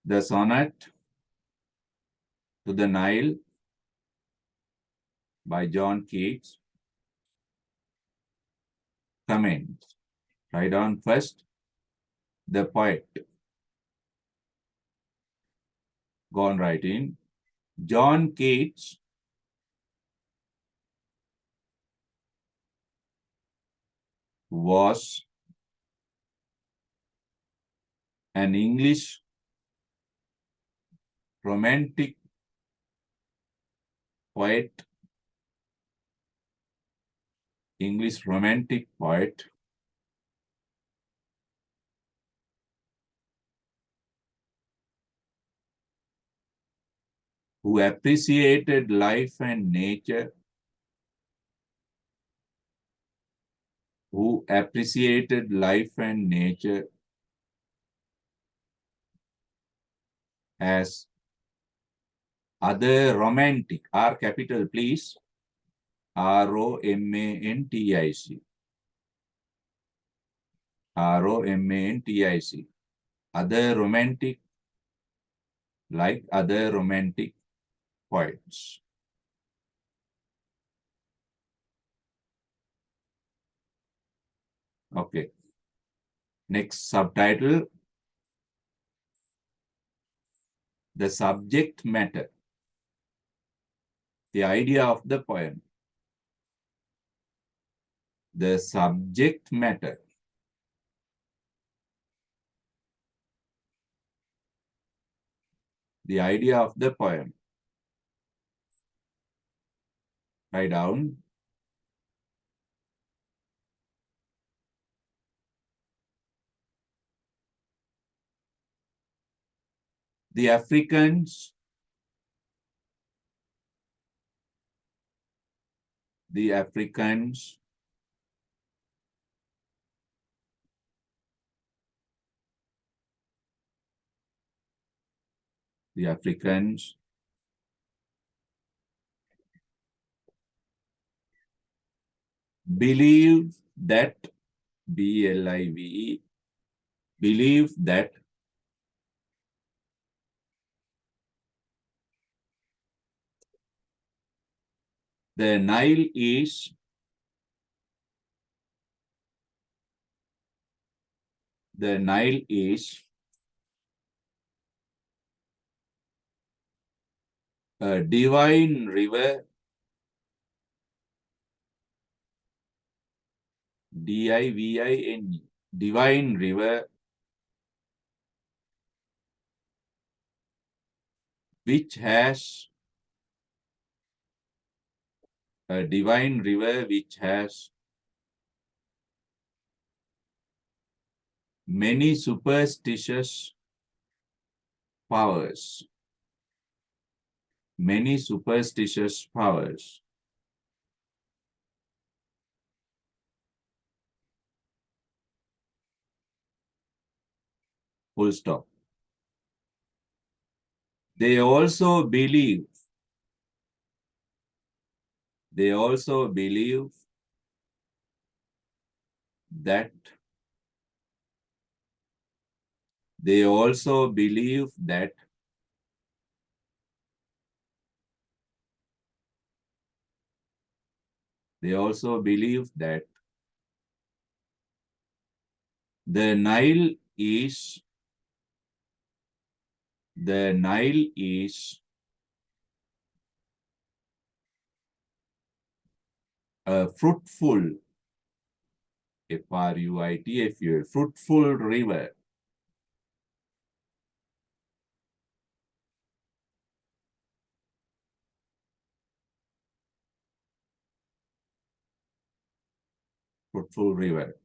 The Sonnet to the Nile by John Keats. Comment. Write down first the poet. Go on writing. John Keats was an English romantic poet, who appreciated life and nature, as other romantic, R capital please, R-O-M-A-N-T-I-C, R-O-M-A-N-T-I-C, other romantic, like other romantic poets. Okay. Next subtitle, the subject matter, the idea of the poem. The subject matter. The idea of the poem. Write down. The Africans believe that, B-L-I-V-E, believe that the Nile is a divine river, D-I-V-I-N-E, divine river, which has many superstitious powers. Full stop. They also believe that the Nile is a fruitful, F-R-U-I-T-F-U-L, fruitful river. Fruitful river.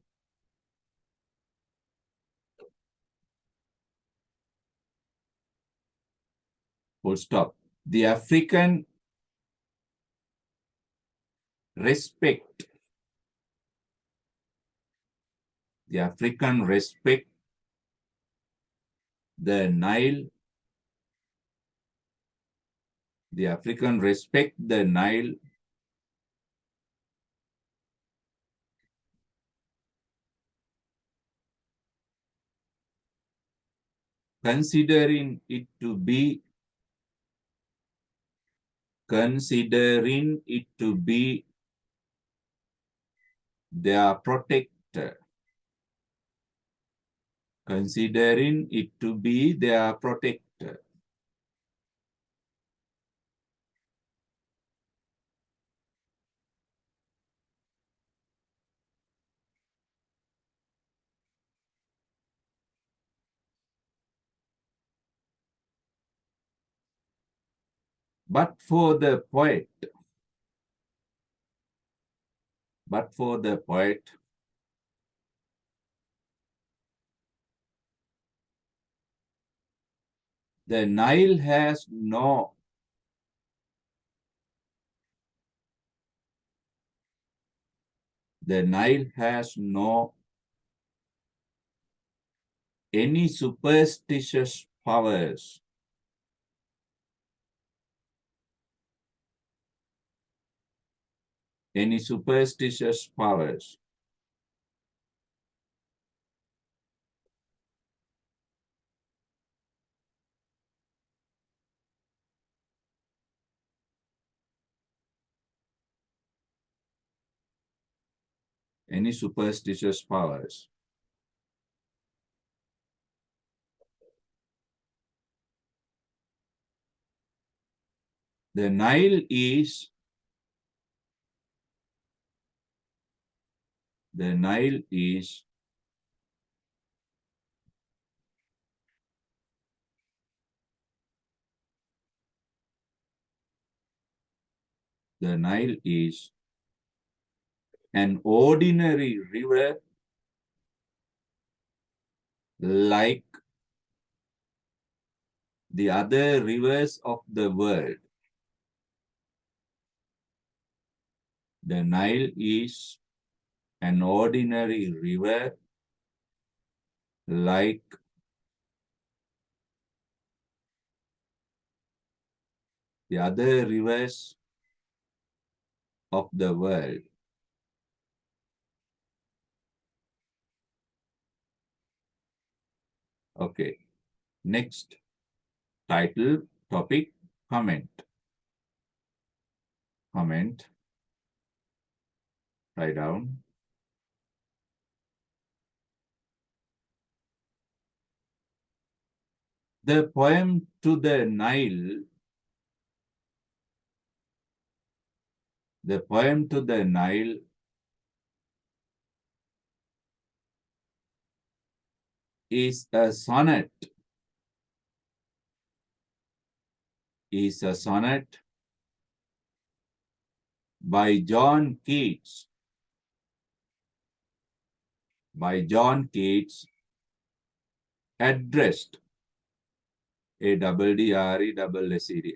Full stop. The African respect the Nile. The African respect the Nile considering it to be their protector, considering it to be their protector. But for the poet, the Nile has no any superstitious powers, any superstitious powers, any superstitious powers. The Nile is the Nile is the Nile is an ordinary river like the other rivers of the world. The Nile is an ordinary river like the other rivers of the world. Okay. Next title, topic, comment. Comment. Write down. The poem to the Nile, is a sonnet, by John Keats, addressed, ADDRESSED,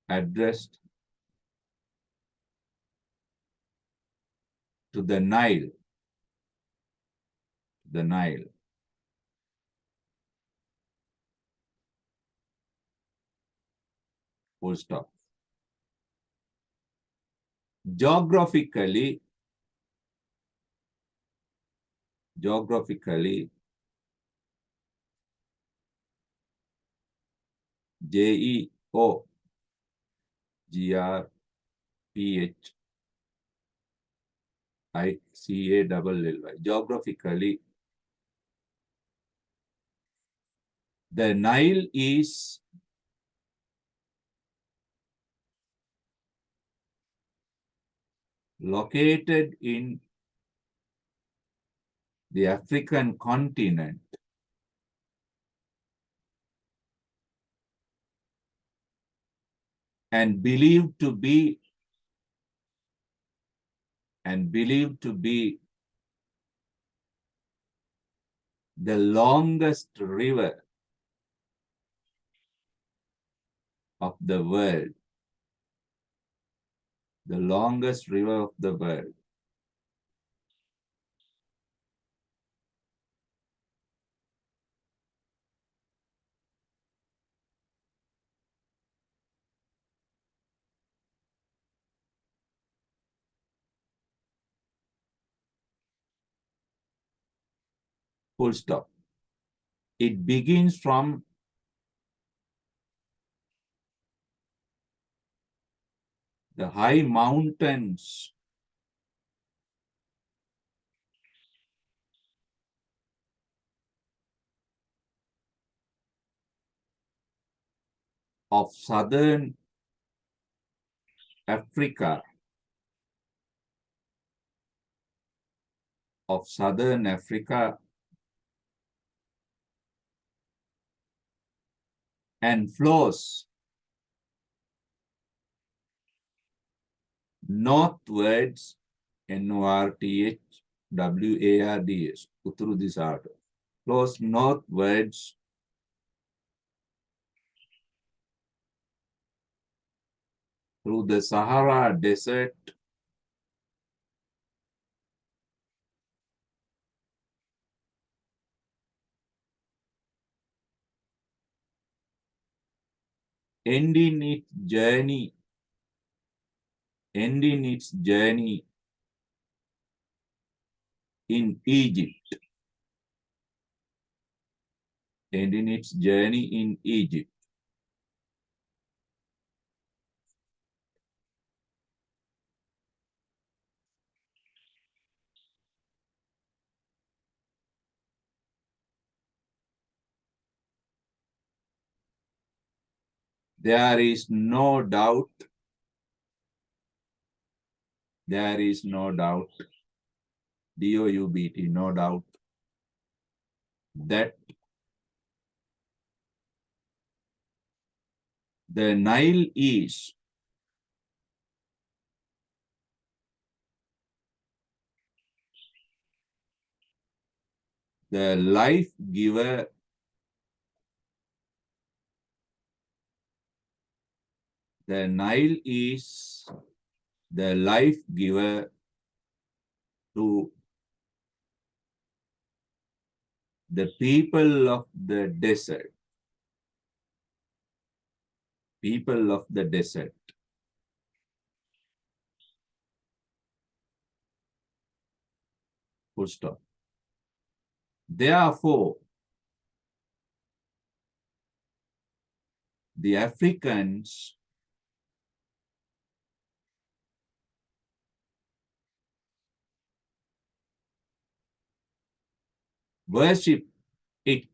addressed to the Nile, full stop. Geographically, Geographically, the Nile is located in the African continent and believed to be the longest river of the world. The longest river of the world. full stop. It begins from the high mountains of southern Africa, and flows northwards, Northwards, through this order, flows northwards through the Sahara Desert, ending its journey, in Egypt, There is no doubt, doubt, no doubt, that the Nile is the life giver, the Nile is the life giver to the people of the desert, full stop. Therefore, the Africans worship it,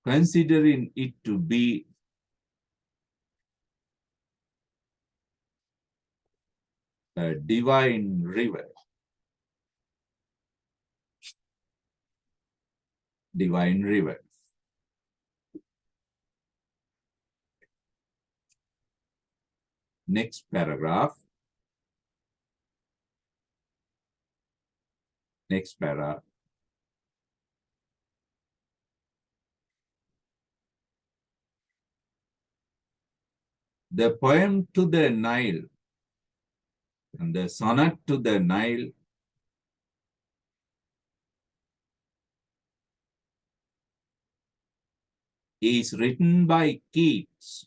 considering it to be a divine river. Next paragraph. The poem to the Nile and the sonnet to the Nile is written by Keats.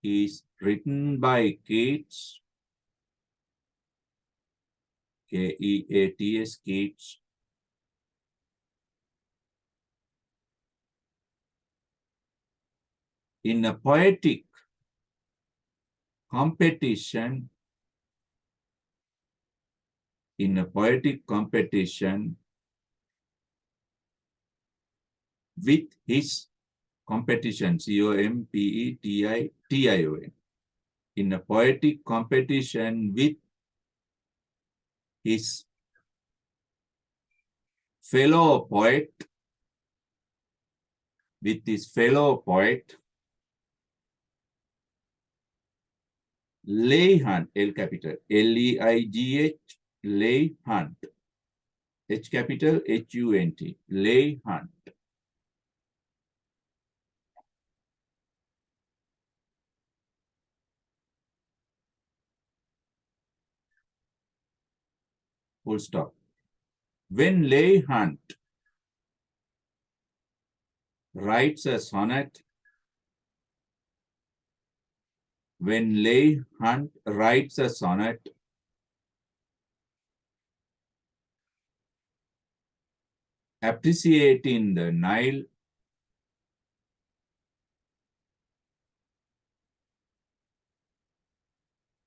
Keats, Keats, in a poetic competition, with his competition, Competition, in a poetic competition with his fellow poet, Leigh Hunt, L capital, Leigh, Leigh Hunt, H capital, Hunt, Leigh Hunt. Full stop. When Leigh Hunt writes a sonnet, when Leigh Hunt writes a sonnet, appreciating the Nile,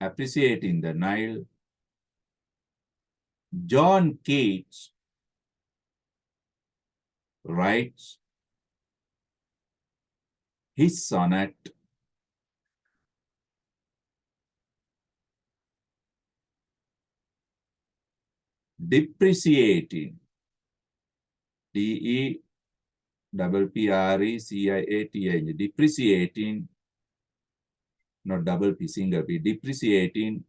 appreciating the Nile, John Keats writes his sonnet, depreciating, D-E-P-P-R-E-C-I-A-T-I-N, depreciating, not double P, single P, depreciating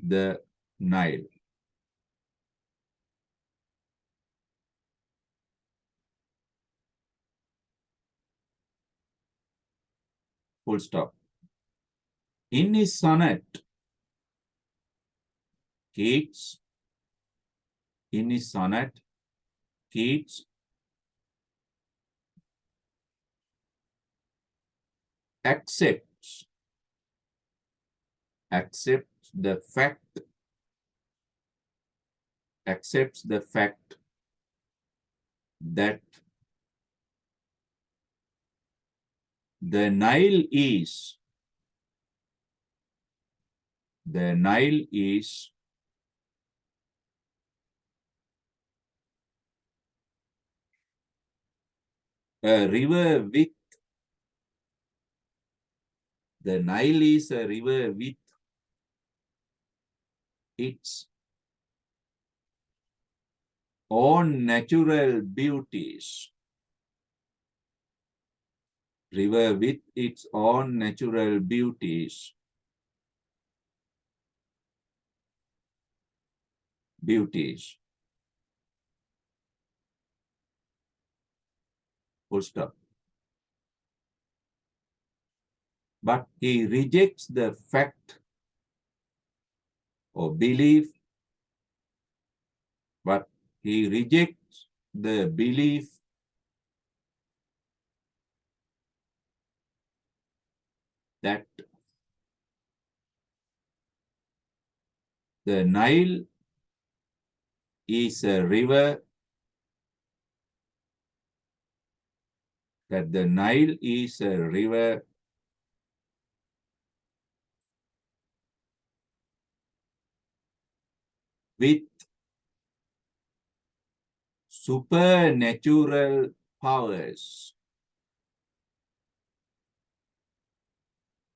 the Nile. Full stop. In his sonnet, Keats, in his sonnet, Keats accepts the fact that the Nile is a river with the Nile is a river with its own natural beauties. River with its own natural beauties. Full stop. But he rejects the fact or belief, but he rejects the belief that the Nile is a river, that the Nile is a river with supernatural powers,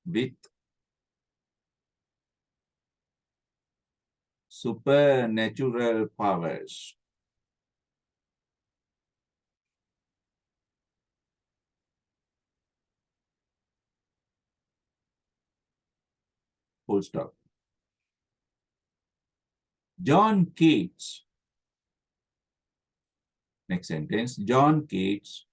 with supernatural powers. Full stop. John Keats, next sentence, John Keats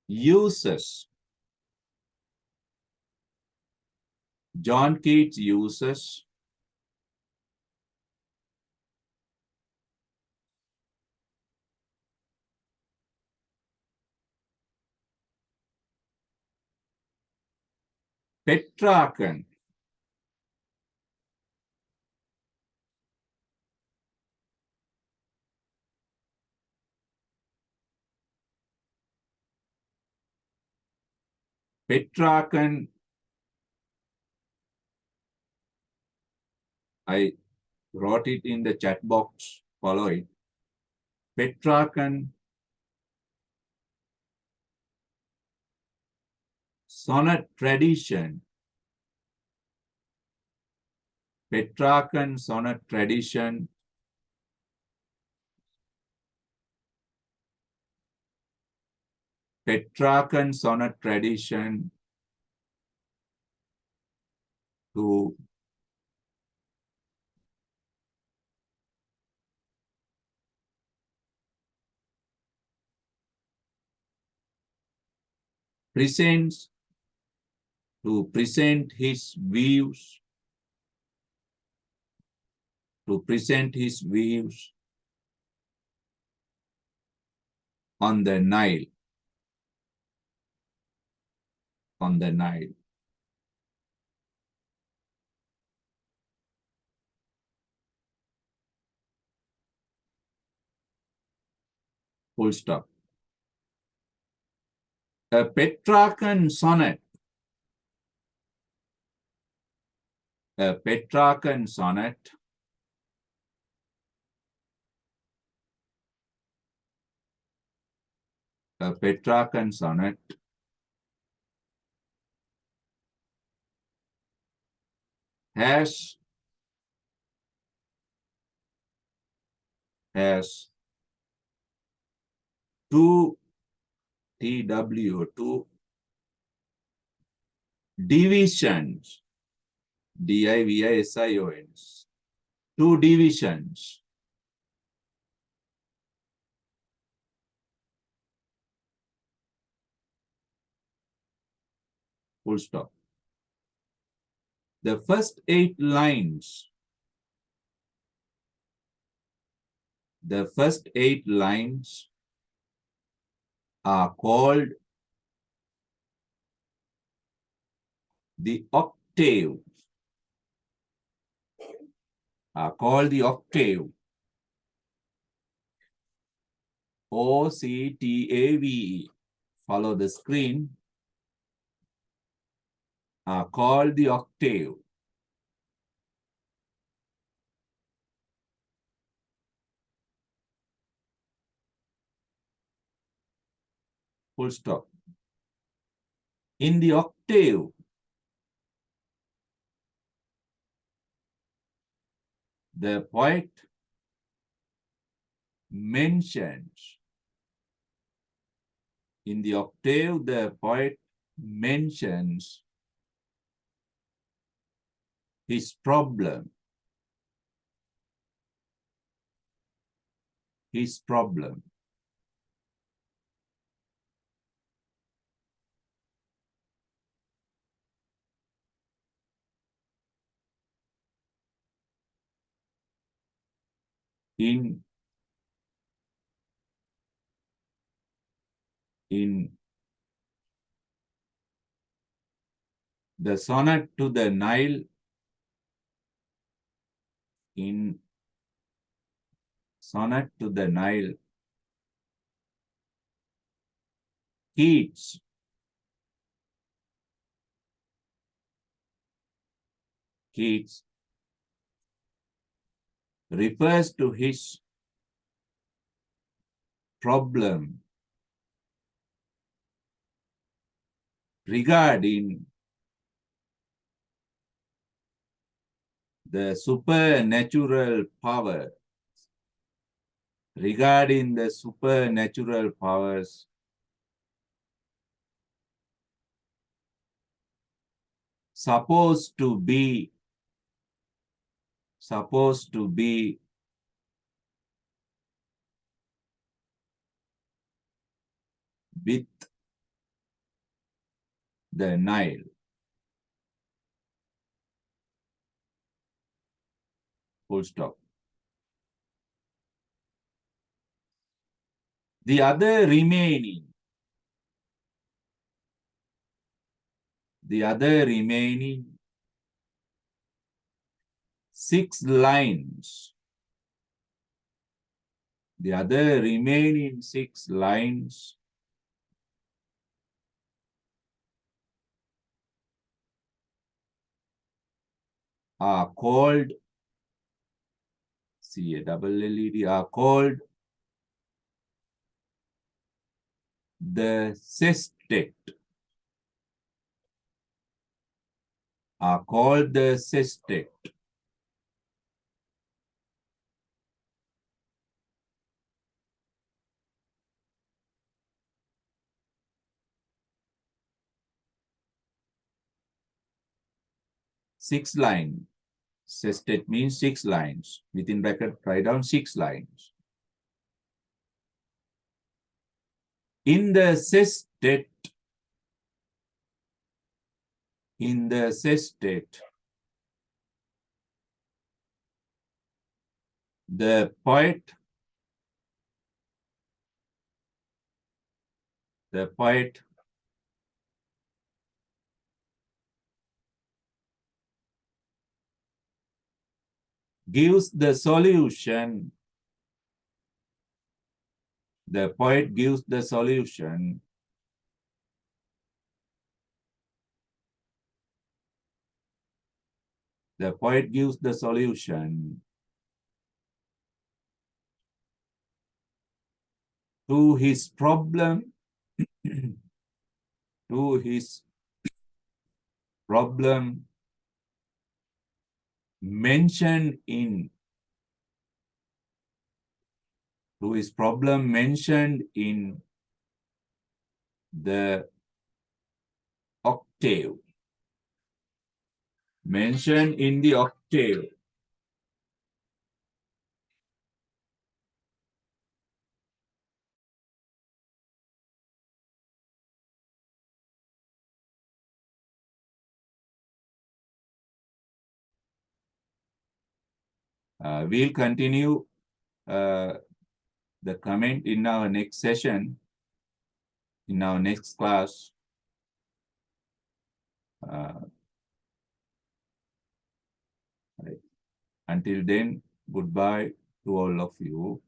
uses Petrarchan I wrote it in the chat box, follow it. Petrarchan sonnet tradition, Petrarchan sonnet tradition Petrarchan sonnet tradition to presents to present his views, on the Nile, full stop. A Petrarchan sonnet, a Petrarchan sonnet has 2 two divisions, divisions, 2 divisions. Full stop. The first 8 lines, are called the octave, OCTAVE. Follow the screen. Are called the octave. Full stop. In the octave, the poet mentions his problem. In the sonnet to the Nile, Keats refers to his problem regarding the supernatural powers supposed to be with the Nile. Full stop. The other remaining 6 lines, are called the sestet. Are called the sestet. Six line. Sestet means 6 lines. Within bracket, write down 6 lines. In the sestet, in the Z state. The poet gives the solution. The poet gives the solution. The poet gives the solution to his problem, to his problem mentioned in the octave. Mentioned in the octave. We'll continue the comment in our next session, in our next class. Right. Until then, goodbye to all of you.